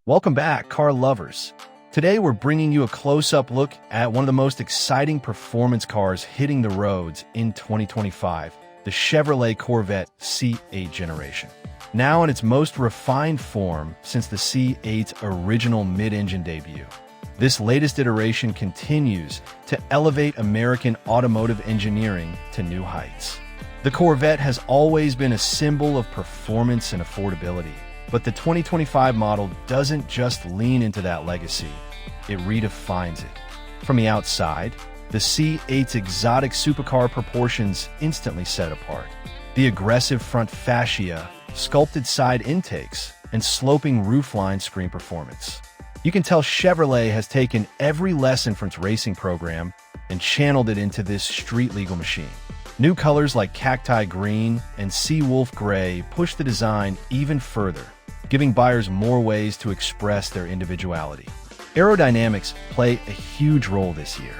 Welcome back, car lovers. Today we're bringing you a close-up look at one of the most exciting performance cars hitting the roads in 2025, the Chevrolet Corvette C8 generation. Now in its most refined form since the C8's original mid-engine debut. This latest iteration continues to elevate American automotive engineering to new heights. The Corvette has always been a symbol of performance and affordability, but the 2025 model doesn't just lean into that legacy, it redefines it. From the outside, the C8's exotic supercar proportions instantly set it apart. The aggressive front fascia, sculpted side intakes, and sloping roofline screen performance. You can tell Chevrolet has taken every lesson from its racing program and channeled it into this street-legal machine. New colors like cacti green and sea wolf gray push the design even further, giving buyers more ways to express their individuality. Aerodynamics play a huge role this year.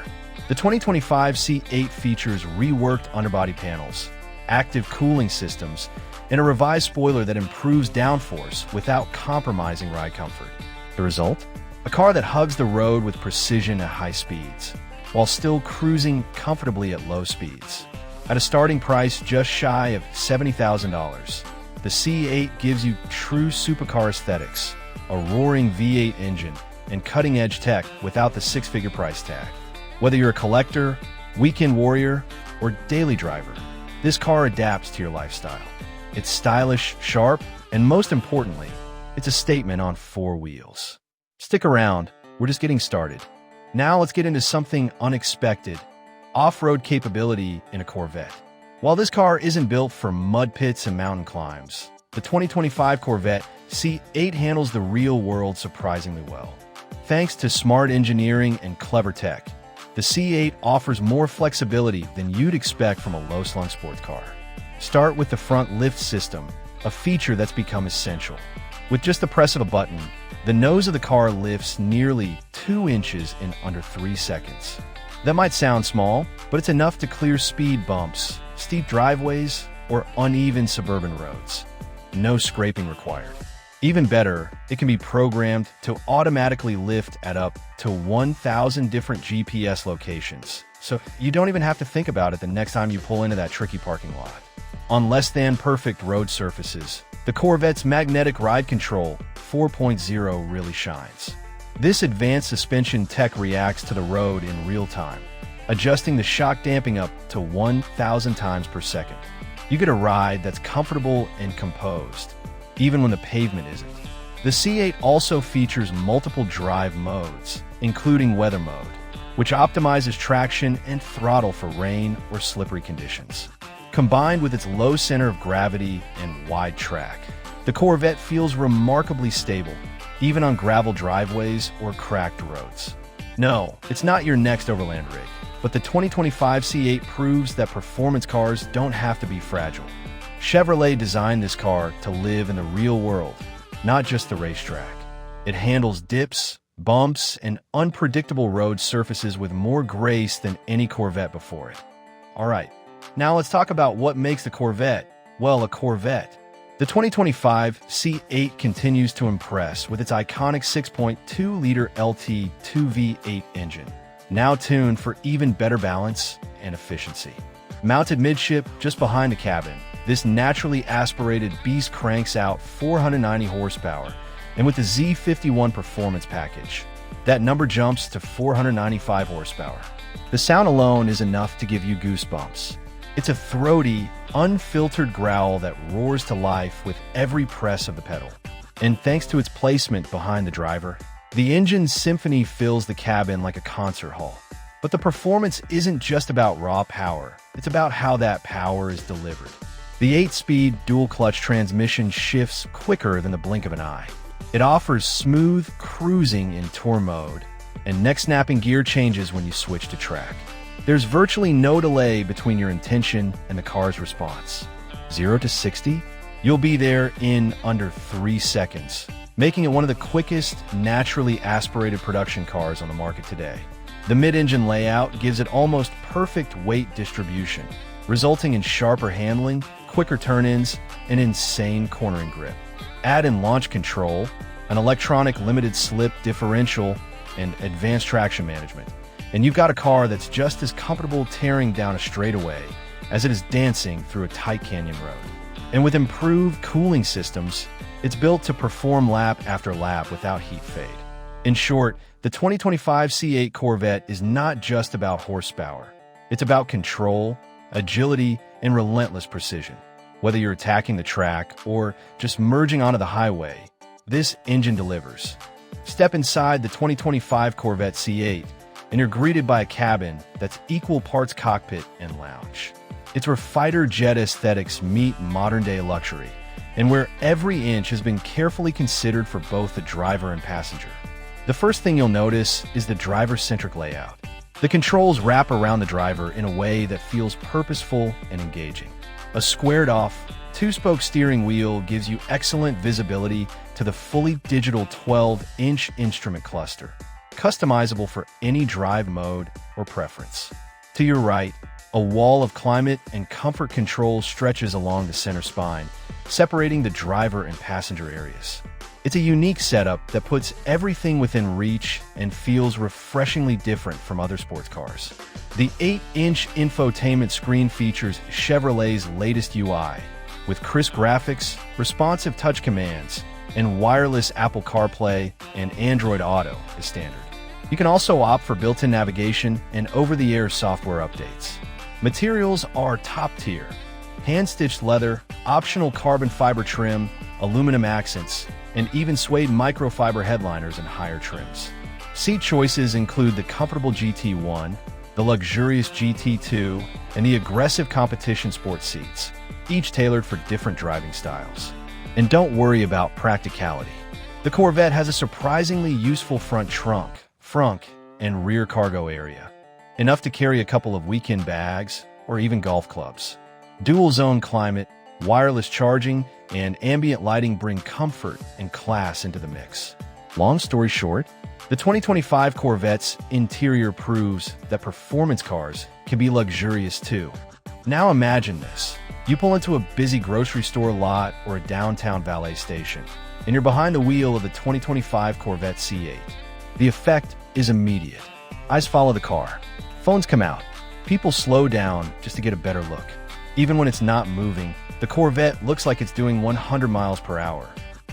The 2025 C8 features reworked underbody panels, active cooling systems, and a revised spoiler that improves downforce without compromising ride comfort. The result? A car that hugs the road with precision at high speeds, while still cruising comfortably at low speeds. At a starting price just shy of $70,000, the C8 gives you true supercar aesthetics, a roaring V8 engine, and cutting-edge tech without the six-figure price tag. Whether you're a collector, weekend warrior, or daily driver, this car adapts to your lifestyle. It's stylish, sharp, and most importantly, it's a statement on four wheels. Stick around, we're just getting started. Now let's get into something unexpected, off-road capability in a Corvette. While this car isn't built for mud pits and mountain climbs, the 2025 Corvette C8 handles the real world surprisingly well. Thanks to smart engineering and clever tech, the C8 offers more flexibility than you'd expect from a low-slung sports car. Start with the front lift system, a feature that's become essential. With just the press of a button, the nose of the car lifts nearly 2 inches in under 3 seconds. That might sound small, but it's enough to clear speed bumps, steep driveways, or uneven suburban roads. No scraping required. Even better, it can be programmed to automatically lift at up to 1,000 different GPS locations, so you don't even have to think about it the next time you pull into that tricky parking lot. On less-than-perfect road surfaces, the Corvette's magnetic ride control 4.0 really shines. This advanced suspension tech reacts to the road in real time, adjusting the shock damping up to 1,000 times per second. You get a ride that's comfortable and composed, even when the pavement isn't. The C8 also features multiple drive modes, including weather mode, which optimizes traction and throttle for rain or slippery conditions. Combined with its low center of gravity and wide track, the Corvette feels remarkably stable, even on gravel driveways or cracked roads. No, it's not your next overland rig, but the 2025 C8 proves that performance cars don't have to be fragile. Chevrolet designed this car to live in the real world, not just the racetrack. It handles dips, bumps, and unpredictable road surfaces with more grace than any Corvette before it. All right, now let's talk about what makes the Corvette, well, a Corvette. The 2025 C8 continues to impress with its iconic 6.2-liter LT 2V8 engine, now tuned for even better balance and efficiency. Mounted midship just behind the cabin, this naturally aspirated beast cranks out 490 horsepower, and with the Z51 performance package, that number jumps to 495 horsepower. The sound alone is enough to give you goosebumps. It's a throaty, unfiltered growl that roars to life with every press of the pedal. And thanks to its placement behind the driver, the engine's symphony fills the cabin like a concert hall. But the performance isn't just about raw power, it's about how that power is delivered. The 8-speed dual-clutch transmission shifts quicker than the blink of an eye. It offers smooth cruising in tour mode, and neck-snapping gear changes when you switch to track. There's virtually no delay between your intention and the car's response. 0 to 60? You'll be there in under 3 seconds, making it one of the quickest, naturally aspirated production cars on the market today. The mid-engine layout gives it almost perfect weight distribution, resulting in sharper handling, quicker turn-ins, and insane cornering grip. Add in launch control, an electronic limited slip differential, and advanced traction management. And you've got a car that's just as comfortable tearing down a straightaway as it is dancing through a tight canyon road. And with improved cooling systems, it's built to perform lap after lap without heat fade. In short, the 2025 C8 Corvette is not just about horsepower. It's about control, agility, and relentless precision. Whether you're attacking the track or just merging onto the highway, this engine delivers. Step inside the 2025 Corvette C8, and you're greeted by a cabin that's equal parts cockpit and lounge. It's where fighter jet aesthetics meet modern-day luxury, and where every inch has been carefully considered for both the driver and passenger. The first thing you'll notice is the driver-centric layout. The controls wrap around the driver in a way that feels purposeful and engaging. A squared-off, two-spoke steering wheel gives you excellent visibility to the fully digital 12-inch instrument cluster, customizable for any drive mode or preference. To your right, a wall of climate and comfort controls stretches along the center spine, separating the driver and passenger areas. It's a unique setup that puts everything within reach and feels refreshingly different from other sports cars. The 8-inch infotainment screen features Chevrolet's latest UI, with crisp graphics, responsive touch commands, and wireless Apple CarPlay and Android Auto as standard. You can also opt for built-in navigation and over-the-air software updates. Materials are top-tier: hand-stitched leather, optional carbon fiber trim, aluminum accents, and even suede microfiber headliners in higher trims. Seat choices include the comfortable GT1, the luxurious GT2, and the aggressive competition sport seats, each tailored for different driving styles. And don't worry about practicality. The Corvette has a surprisingly useful front trunk, and rear cargo area, enough to carry a couple of weekend bags or even golf clubs. Dual-zone climate, wireless charging, and ambient lighting bring comfort and class into the mix. Long story short, the 2025 Corvette's interior proves that performance cars can be luxurious too. Now imagine this. You pull into a busy grocery store lot or a downtown valet station, and you're behind the wheel of the 2025 Corvette C8. The effect is immediate. Eyes follow the car. Phones come out. People slow down just to get a better look. Even when it's not moving, the Corvette looks like it's doing 100 miles per hour.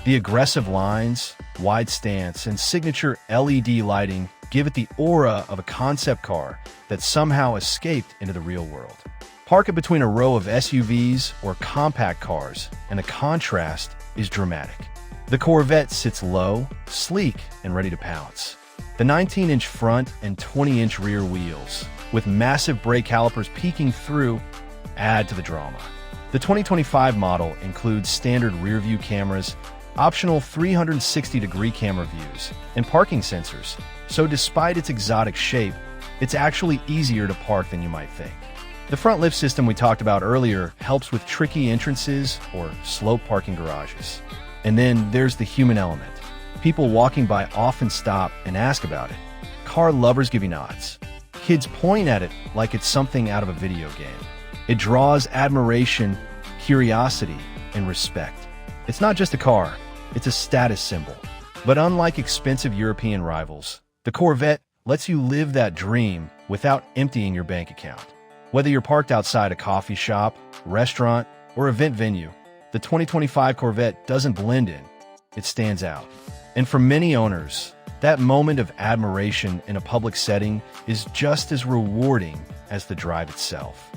The aggressive lines, wide stance, and signature LED lighting give it the aura of a concept car that somehow escaped into the real world. Park it between a row of SUVs or compact cars, and the contrast is dramatic. The Corvette sits low, sleek, and ready to pounce. The 19-inch front and 20-inch rear wheels, with massive brake calipers peeking through, add to the drama. The 2025 model includes standard rear-view cameras, optional 360-degree camera views, and parking sensors, so despite its exotic shape, it's actually easier to park than you might think. The front lift system we talked about earlier helps with tricky entrances or slope parking garages. And then there's the human element. People walking by often stop and ask about it. Car lovers give you nods. Kids point at it like it's something out of a video game. It draws admiration, curiosity, and respect. It's not just a car, it's a status symbol. But unlike expensive European rivals, the Corvette lets you live that dream without emptying your bank account. Whether you're parked outside a coffee shop, restaurant, or event venue, the 2025 Corvette doesn't blend in, it stands out. And for many owners, that moment of admiration in a public setting is just as rewarding as the drive itself.